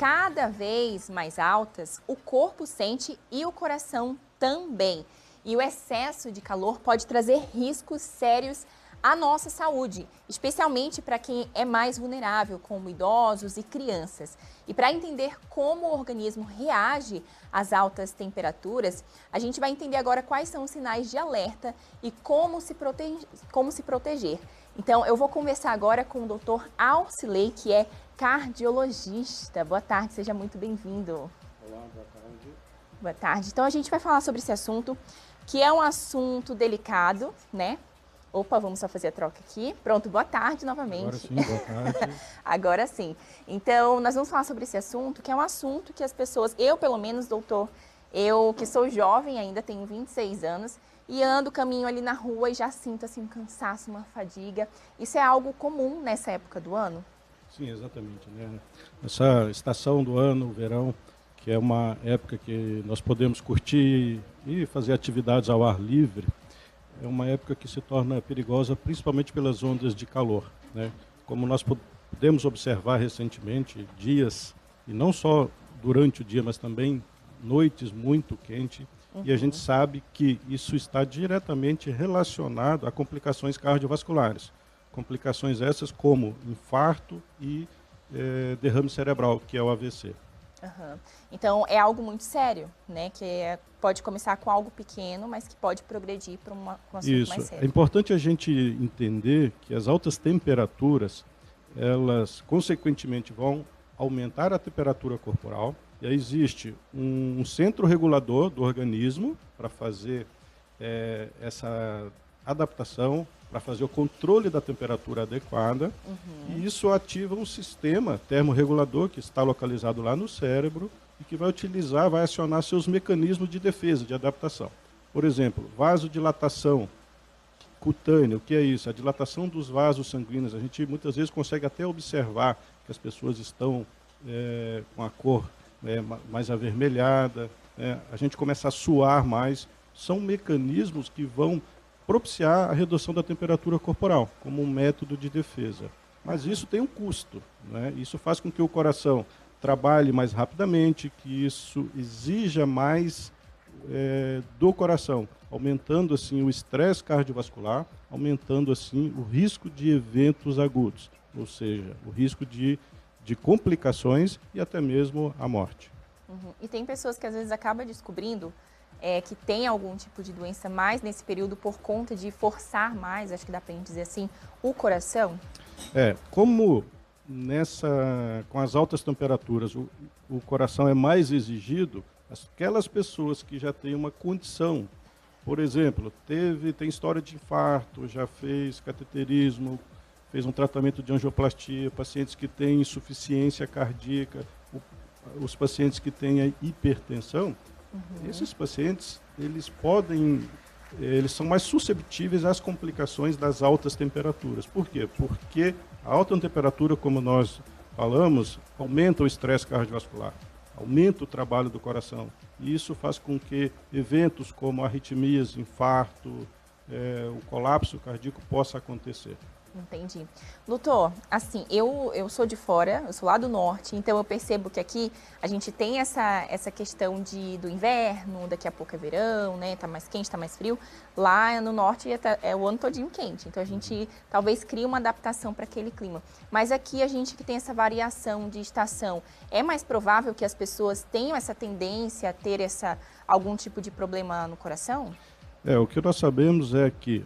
cada vez mais altas, o corpo sente e o coração também. E o excesso de calor pode trazer riscos sérios à nossa saúde, especialmente para quem é mais vulnerável, como idosos e crianças. E para entender como o organismo reage às altas temperaturas, a gente vai entender agora quais são os sinais de alerta e como se proteger. Então, eu vou conversar agora com o Dr. Alcilei, que é cardiologista. Boa tarde, seja muito bem-vindo. Olá, boa tarde. Boa tarde. Então, a gente vai falar sobre esse assunto, que é um assunto delicado, né? Opa, vamos só fazer a troca aqui. Pronto, boa tarde novamente. Agora sim, boa tarde. Agora sim. Então, nós vamos falar sobre esse assunto, que é um assunto que as pessoas, eu pelo menos, doutor, eu que sou jovem ainda, tenho 26 anos, e ando, caminho ali na rua e já sinto assim um cansaço, uma fadiga. Isso é algo comum nessa época do ano? Sim, exatamente, né? Essa estação do ano, o verão, que é uma época que nós podemos curtir e fazer atividades ao ar livre, é uma época que se torna perigosa principalmente pelas ondas de calor, né? Como nós podemos observar recentemente, dias, e não só durante o dia, mas também noites muito quentes, e a gente sabe que isso está diretamente relacionado a complicações cardiovasculares. Complicações essas como infarto e derrame cerebral, que é o AVC. Uhum. Então, é algo muito sério, né? Que pode começar com algo pequeno, mas que pode progredir para um assunto mais sério. É importante a gente entender que as altas temperaturas, elas consequentemente vão aumentar a temperatura corporal. E aí existe um centro regulador do organismo para fazer essa adaptação, para fazer o controle da temperatura adequada, e isso ativa um sistema termorregulador que está localizado lá no cérebro e que vai acionar seus mecanismos de defesa, de adaptação. Por exemplo, vasodilatação cutânea, o que é isso? A dilatação dos vasos sanguíneos. A gente muitas vezes consegue até observar que as pessoas estão com a cor mais avermelhada, a gente começa a suar mais. São mecanismos que vão propiciar a redução da temperatura corporal, como um método de defesa. Mas isso tem um custo, né? Isso faz com que o coração trabalhe mais rapidamente, que isso exija mais do coração, aumentando assim o estresse cardiovascular, aumentando assim o risco de eventos agudos, ou seja, o risco de complicações e até mesmo a morte. E tem pessoas que às vezes acabam descobrindo que tem algum tipo de doença mais nesse período por conta de forçar mais, acho que dá pra gente dizer assim, o coração? Como com as altas temperaturas o coração é mais exigido, aquelas pessoas que já têm uma condição, por exemplo, tem história de infarto, já fez cateterismo, fez um tratamento de angioplastia, pacientes que têm insuficiência cardíaca, os pacientes que têm hipertensão, esses pacientes, eles são mais susceptíveis às complicações das altas temperaturas. Por quê? Porque a alta temperatura, como nós falamos, aumenta o estresse cardiovascular, aumenta o trabalho do coração. E isso faz com que eventos como arritmias, infarto, o colapso cardíaco possa acontecer. Entendi. Doutor, assim, eu sou de fora, eu sou lá do norte, então eu percebo que aqui a gente tem essa questão do inverno, daqui a pouco é verão, né? Tá mais quente, tá mais frio. Lá no norte é o ano todinho quente, então a gente talvez crie uma adaptação para aquele clima. Mas aqui a gente que tem essa variação de estação, é mais provável que as pessoas tenham essa tendência a ter algum tipo de problema no coração? O que nós sabemos é que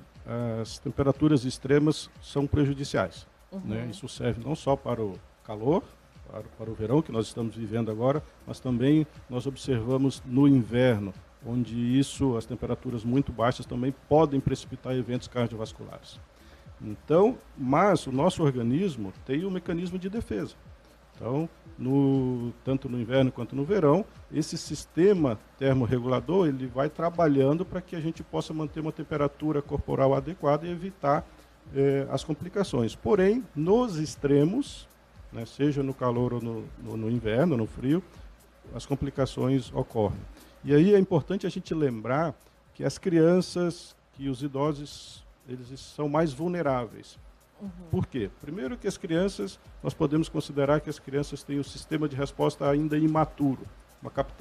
as temperaturas extremas são prejudiciais, né? Isso serve não só para o calor, para o verão que nós estamos vivendo agora, mas também nós observamos no inverno, onde as temperaturas muito baixas também podem precipitar eventos cardiovasculares. Então, mas o nosso organismo tem um mecanismo de defesa. Então, tanto no inverno quanto no verão, esse sistema termorregulador ele vai trabalhando para que a gente possa manter uma temperatura corporal adequada e evitar as complicações. Porém, nos extremos, né, seja no calor ou no inverno, no frio, as complicações ocorrem. E aí é importante a gente lembrar que as crianças, que os idosos, eles são mais vulneráveis. Por quê? Primeiro que as crianças, nós podemos considerar que as crianças têm um sistema de resposta ainda imaturo,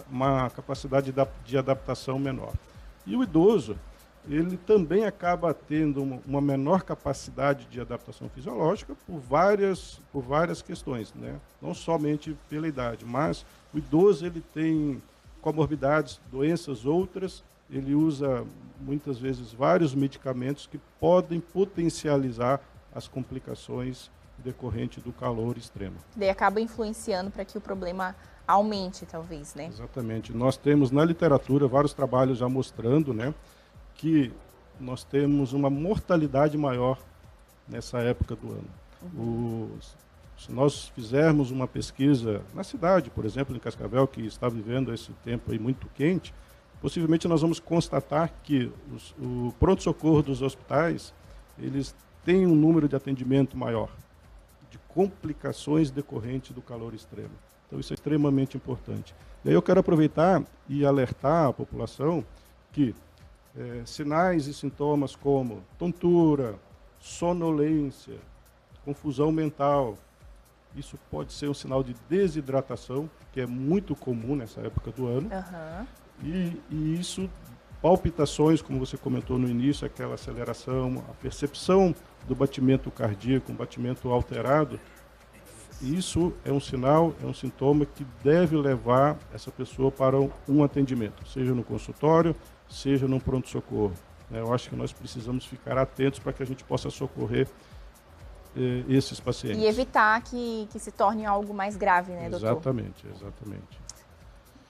uma capacidade de adaptação menor. E o idoso, ele também acaba tendo uma menor capacidade de adaptação fisiológica por várias questões, né? Não somente pela idade, mas o idoso ele tem comorbidades, doenças outras, ele usa muitas vezes vários medicamentos que podem potencializar as complicações decorrentes do calor extremo. Daí acaba influenciando para que o problema aumente, talvez, né? Exatamente. Nós temos na literatura vários trabalhos já mostrando, né, que nós temos uma mortalidade maior nessa época do ano. Se nós fizermos uma pesquisa na cidade, por exemplo, em Cascavel, que está vivendo esse tempo aí muito quente, possivelmente nós vamos constatar que o pronto-socorro dos hospitais, eles têm um número de atendimento maior, de complicações decorrentes do calor extremo. Então isso é extremamente importante. E aí eu quero aproveitar e alertar a população que sinais e sintomas como tontura, sonolência, confusão mental, isso pode ser um sinal de desidratação, que é muito comum nessa época do ano. E isso, palpitações, como você comentou no início, aquela aceleração, a percepção do batimento cardíaco, um batimento alterado, isso é um sinal, é um sintoma que deve levar essa pessoa para um atendimento, seja no consultório, seja no pronto-socorro. Eu acho que nós precisamos ficar atentos para que a gente possa socorrer esses pacientes. E evitar que se torne algo mais grave, né, doutor? Exatamente, exatamente.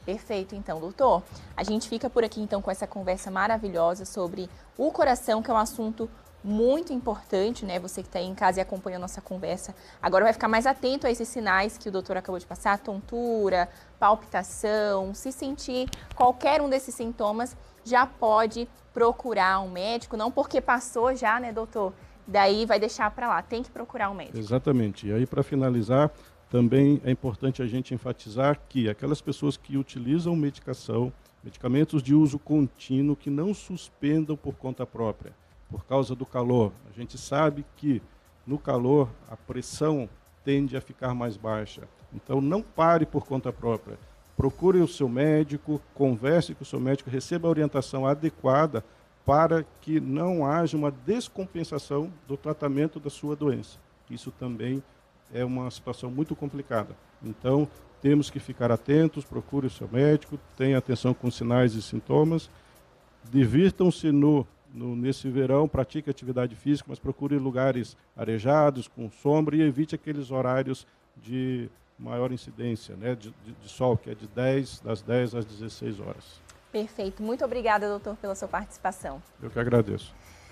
Perfeito, então, doutor. A gente fica por aqui, então, com essa conversa maravilhosa sobre o coração, que é um assunto muito importante, né? Você que está aí em casa e acompanha a nossa conversa, agora vai ficar mais atento a esses sinais que o doutor acabou de passar, tontura, palpitação, se sentir qualquer um desses sintomas, já pode procurar um médico, não porque passou já, né, doutor? Daí vai deixar para lá, tem que procurar um médico. Exatamente. E aí, para finalizar, também é importante a gente enfatizar que aquelas pessoas que utilizam medicamentos de uso contínuo, que não suspendam por conta própria, por causa do calor. A gente sabe que no calor a pressão tende a ficar mais baixa. Então não pare por conta própria. Procure o seu médico, converse com o seu médico, receba a orientação adequada para que não haja uma descompensação do tratamento da sua doença. Isso também é uma situação muito complicada. Então, temos que ficar atentos, procure o seu médico, tenha atenção com sinais e sintomas, divirtam-se nesse verão, pratique atividade física, mas procure lugares arejados, com sombra, e evite aqueles horários de maior incidência, né, de sol, que é das 10 às 16 horas. Perfeito. Muito obrigada, doutor, pela sua participação. Eu que agradeço.